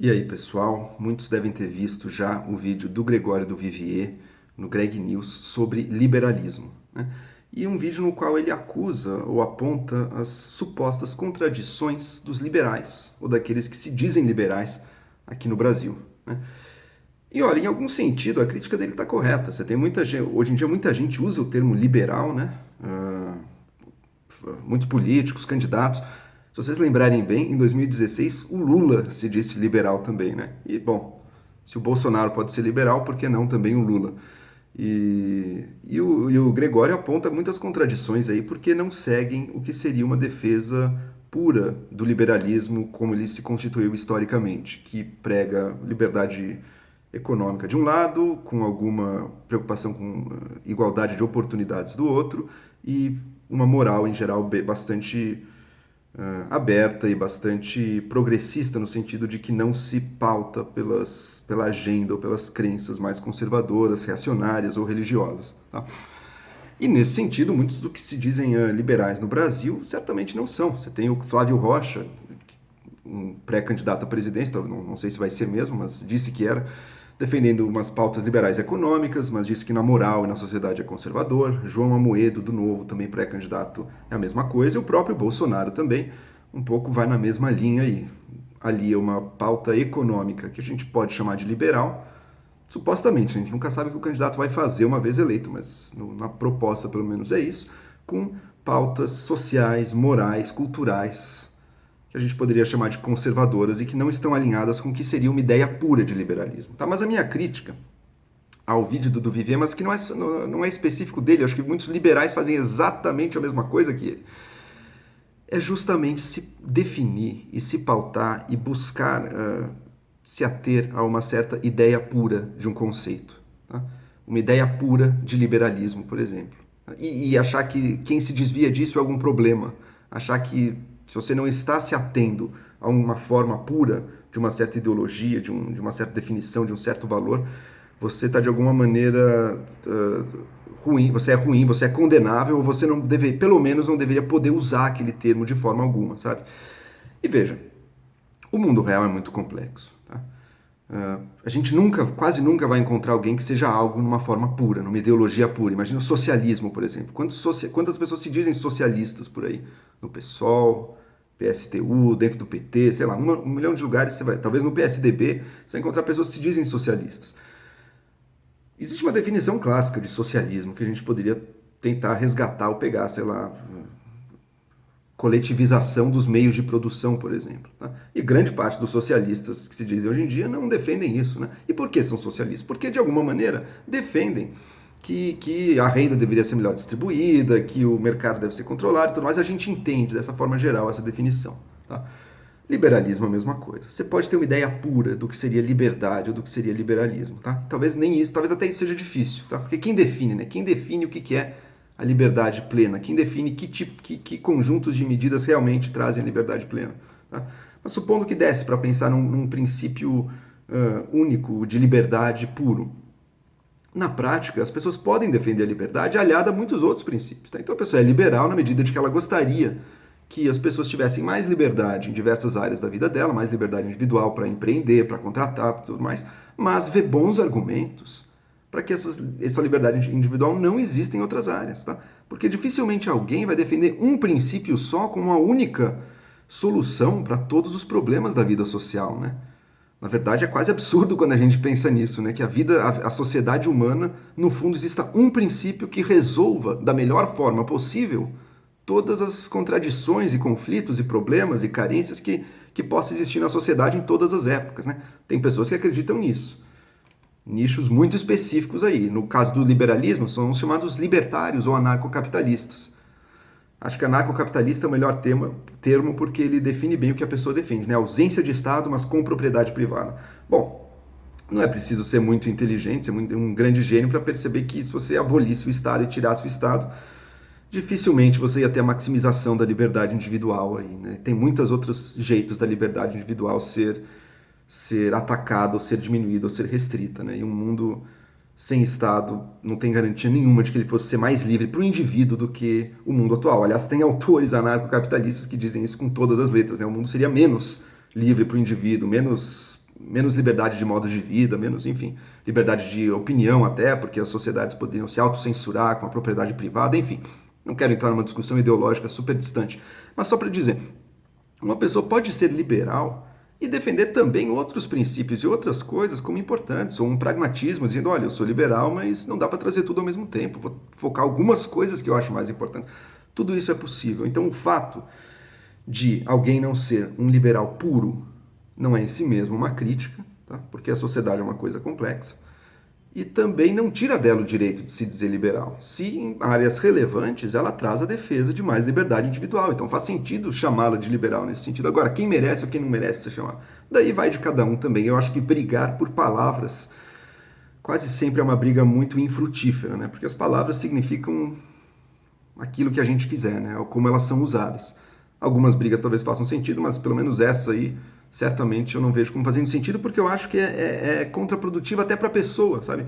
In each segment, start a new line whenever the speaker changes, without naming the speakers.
E aí, pessoal, muitos devem ter visto já o vídeo do Gregório do Vivier no Greg News sobre liberalismo, né? E um vídeo no qual ele acusa ou aponta as supostas contradições dos liberais, ou daqueles que se dizem liberais aqui no Brasil, né? E olha, em algum sentido a crítica dele está correta. Você tem muita gente, hoje em dia muita gente usa o termo liberal, né? Muitos políticos, candidatos. Se vocês lembrarem bem, em 2016 o Lula se disse liberal também, né? E bom, se o Bolsonaro pode ser liberal, por que não também o Lula? E o Gregório aponta muitas contradições aí, porque não seguem o que seria uma defesa pura do liberalismo como ele se constituiu historicamente, que prega liberdade econômica de um lado, com alguma preocupação com igualdade de oportunidades do outro, e uma moral em geral bastante aberta e bastante progressista, no sentido de que não se pauta pela agenda ou pelas crenças mais conservadoras, reacionárias ou religiosas. Tá? E nesse sentido, muitos do que se dizem liberais no Brasil certamente não são. Você tem o Flávio Rocha, um pré-candidato à presidência, não sei se vai ser mesmo, mas disse que era, defendendo umas pautas liberais econômicas, mas disse que na moral e na sociedade é conservador. João Amoedo, do Novo, também pré-candidato, é a mesma coisa. E o próprio Bolsonaro também, um pouco vai na mesma linha aí. Ali é uma pauta econômica que a gente pode chamar de liberal, supostamente. A gente nunca sabe o que o candidato vai fazer uma vez eleito, mas na proposta pelo menos é isso, com pautas sociais, morais, culturais, que a gente poderia chamar de conservadoras e que não estão alinhadas com o que seria uma ideia pura de liberalismo. Tá? Mas a minha crítica ao vídeo do Vivier, mas que não é específico dele, eu acho que muitos liberais fazem exatamente a mesma coisa que ele, é justamente se definir e se pautar e buscar se ater a uma certa ideia pura de um conceito. Tá? Uma ideia pura de liberalismo, por exemplo. E achar que quem se desvia disso é algum problema. Achar que se você não está se atendo a uma forma pura de uma certa ideologia, de uma certa definição, de um certo valor, você está de alguma maneira ruim, você é condenável, ou você não deve, pelo menos não deveria poder usar aquele termo de forma alguma, sabe? E veja, o mundo real é muito complexo. Tá? A gente quase nunca vai encontrar alguém que seja algo numa forma pura, numa ideologia pura. Imagina o socialismo, por exemplo. Quantas pessoas se dizem socialistas por aí? No PSOL, PSTU, dentro do PT, sei lá, um milhão de lugares você vai. Talvez no PSDB você vai encontrar pessoas que se dizem socialistas. Existe uma definição clássica de socialismo que a gente poderia tentar resgatar ou pegar, sei lá, coletivização dos meios de produção, por exemplo. Tá? E grande parte dos socialistas que se dizem hoje em dia não defendem isso. Né? E por que são socialistas? Porque, de alguma maneira, defendem que a renda deveria ser melhor distribuída, que o mercado deve ser controlado e tudo mais. A gente entende dessa forma geral essa definição. Tá? Liberalismo é a mesma coisa. Você pode ter uma ideia pura do que seria liberdade ou do que seria liberalismo. Tá? Talvez nem isso, talvez até isso seja difícil. Tá? Porque quem define, né? Quem define o que é a liberdade plena? Quem define que conjuntos de medidas realmente trazem a liberdade plena? Tá? Mas supondo que desse para pensar num princípio único de liberdade puro. Na prática, as pessoas podem defender a liberdade aliada a muitos outros princípios. Tá? Então a pessoa é liberal na medida de que ela gostaria que as pessoas tivessem mais liberdade em diversas áreas da vida dela, mais liberdade individual para empreender, para contratar, tudo mais, mas vê bons argumentos para que essa liberdade individual não exista em outras áreas, tá? Porque dificilmente alguém vai defender um princípio só como a única solução para todos os problemas da vida social, né? Na verdade, é quase absurdo quando a gente pensa nisso, né? Que a sociedade humana, no fundo, exista um princípio que resolva da melhor forma possível todas as contradições e conflitos e problemas e carências que possa existir na sociedade em todas as épocas, né? Tem pessoas que acreditam nisso. Nichos muito específicos aí. No caso do liberalismo, são os chamados libertários ou anarcocapitalistas. Acho que anarcocapitalista é o melhor termo porque ele define bem o que a pessoa defende, né? Ausência de Estado, mas com propriedade privada. Bom, não é preciso ser muito inteligente, ser um grande gênio para perceber que se você abolisse o Estado e tirasse o Estado, dificilmente você ia ter a maximização da liberdade individual aí, né? Tem muitos outros jeitos da liberdade individual ser atacada, ou ser diminuída, ou ser restrita, né? E um mundo sem Estado não tem garantia nenhuma de que ele fosse ser mais livre para o indivíduo do que o mundo atual. Aliás, tem autores anarcocapitalistas que dizem isso com todas as letras, né? O mundo seria menos livre para o indivíduo, menos menos liberdade de modo de vida, menos, enfim, liberdade de opinião até, porque as sociedades poderiam se autocensurar com a propriedade privada, enfim. Não quero entrar numa discussão ideológica super distante, mas só para dizer, uma pessoa pode ser liberal e defender também outros princípios e outras coisas como importantes, ou um pragmatismo, dizendo, olha, eu sou liberal, mas não dá para trazer tudo ao mesmo tempo, vou focar algumas coisas que eu acho mais importantes. Tudo isso é possível. Então, o fato de alguém não ser um liberal puro não é em si mesmo uma crítica, tá? Porque a sociedade é uma coisa complexa, e também não tira dela o direito de se dizer liberal. Se em áreas relevantes ela traz a defesa de mais liberdade individual, então faz sentido chamá-la de liberal nesse sentido. Agora, quem merece ou quem não merece ser chamado? Daí vai de cada um também. Eu acho que brigar por palavras quase sempre é uma briga muito infrutífera, né? Porque as palavras significam aquilo que a gente quiser, né? Ou como elas são usadas. Algumas brigas talvez façam sentido, mas pelo menos essa aí, certamente eu não vejo como fazendo sentido, porque eu acho que é contraprodutivo até para a pessoa, sabe?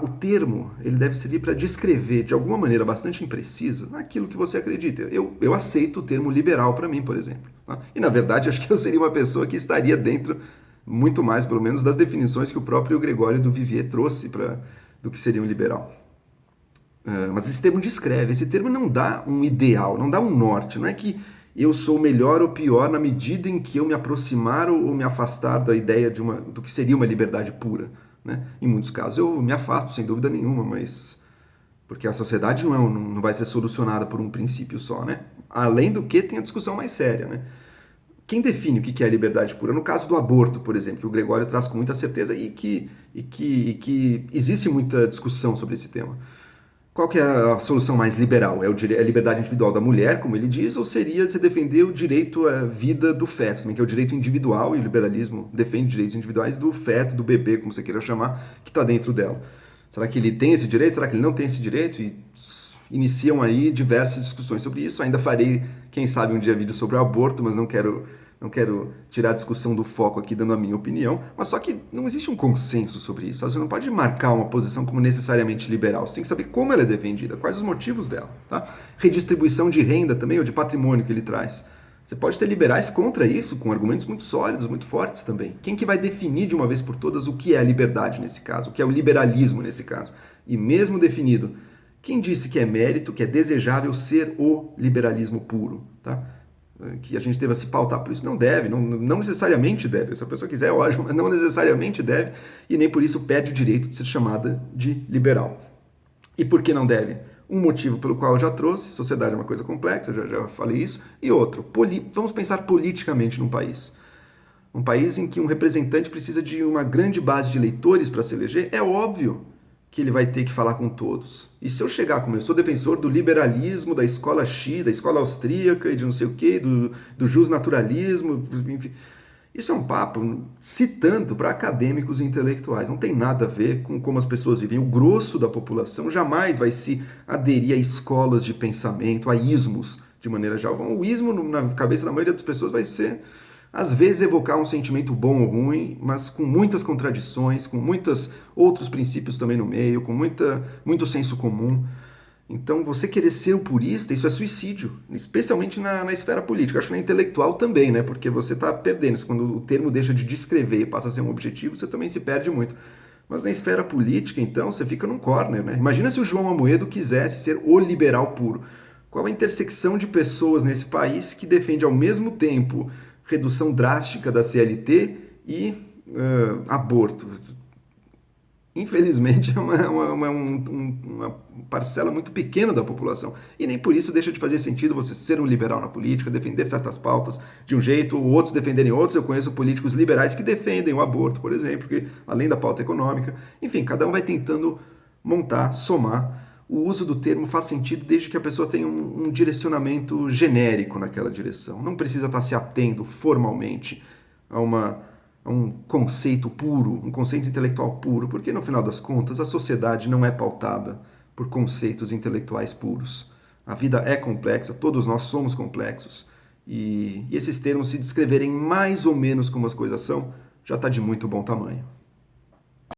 O termo, ele deve servir para descrever de alguma maneira bastante imprecisa aquilo que você acredita. Eu aceito o termo liberal para mim, por exemplo. Tá? E na verdade acho que eu seria uma pessoa que estaria dentro, muito mais pelo menos, das definições que o próprio Gregório do Vivier trouxe do que seria um liberal. Mas esse termo descreve, esse termo não dá um ideal, não dá um norte, não é que eu sou melhor ou pior na medida em que eu me aproximar ou me afastar da ideia do que seria uma liberdade pura. Né? Em muitos casos eu me afasto, sem dúvida nenhuma, mas porque a sociedade não vai ser solucionada por um princípio só. Né? Além do que, tem a discussão mais séria. Né? Quem define o que é liberdade pura? No caso do aborto, por exemplo, que o Gregório traz com muita certeza e que existe muita discussão sobre esse tema. Qual que é a solução mais liberal? É a liberdade individual da mulher, como ele diz, ou seria você defender o direito à vida do feto, que é o direito individual, e o liberalismo defende direitos individuais do feto, do bebê, como você queira chamar, que está dentro dela. Será que ele tem esse direito? Será que ele não tem esse direito? E iniciam aí diversas discussões sobre isso. Ainda farei, quem sabe, um dia vídeo sobre o aborto, mas não quero tirar a discussão do foco aqui dando a minha opinião, mas só que não existe um consenso sobre isso. Você não pode marcar uma posição como necessariamente liberal. Você tem que saber como ela é defendida, quais os motivos dela. Tá? Redistribuição de renda também, ou de patrimônio que ele traz. Você pode ter liberais contra isso, com argumentos muito sólidos, muito fortes também. Quem que vai definir de uma vez por todas o que é a liberdade nesse caso, o que é o liberalismo nesse caso? E mesmo definido, quem disse que é mérito, que é desejável ser o liberalismo puro? Tá? Que a gente deva se pautar por isso. Não deve, não necessariamente deve. Se a pessoa quiser, é ótimo, mas não necessariamente deve, e nem por isso perde o direito de ser chamada de liberal. E por que não deve? Um motivo pelo qual eu já trouxe, sociedade é uma coisa complexa, já falei isso, e outro, vamos pensar politicamente num país. Um país em que um representante precisa de uma grande base de eleitores para se eleger, é óbvio que ele vai ter que falar com todos. E se eu chegar como eu sou defensor do liberalismo, da escola X, da escola austríaca e de não sei o quê, do justnaturalismo, enfim, isso é um papo, se tanto, para acadêmicos e intelectuais. Não tem nada a ver com como as pessoas vivem. O grosso da população jamais vai se aderir a escolas de pensamento, a ismos, de maneira geral. O ismo, na cabeça da maioria das pessoas, vai ser, às vezes, evocar um sentimento bom ou ruim, mas com muitas contradições, com muitos outros princípios também no meio, com muito senso comum. Então, você querer ser o purista, isso é suicídio, especialmente na esfera política. Acho que na intelectual também, né? Porque você está perdendo. Quando o termo deixa de descrever e passa a ser um objetivo, você também se perde muito. Mas na esfera política, então, você fica num corner, né? Imagina se o João Amoedo quisesse ser o liberal puro. Qual a intersecção de pessoas nesse país que defende ao mesmo tempo redução drástica da CLT e aborto? Infelizmente, é uma parcela muito pequena da população. E nem por isso deixa de fazer sentido você ser um liberal na política, defender certas pautas de um jeito, ou outros defenderem outros. Eu conheço políticos liberais que defendem o aborto, por exemplo, que, além da pauta econômica. Enfim, cada um vai tentando montar, somar. O uso do termo faz sentido desde que a pessoa tenha um direcionamento genérico naquela direção. Não precisa estar se atendo formalmente a um conceito puro, um conceito intelectual puro, porque no final das contas a sociedade não é pautada por conceitos intelectuais puros. A vida é complexa, todos nós somos complexos, e esses termos, se descreverem mais ou menos como as coisas são, já está de muito bom tamanho.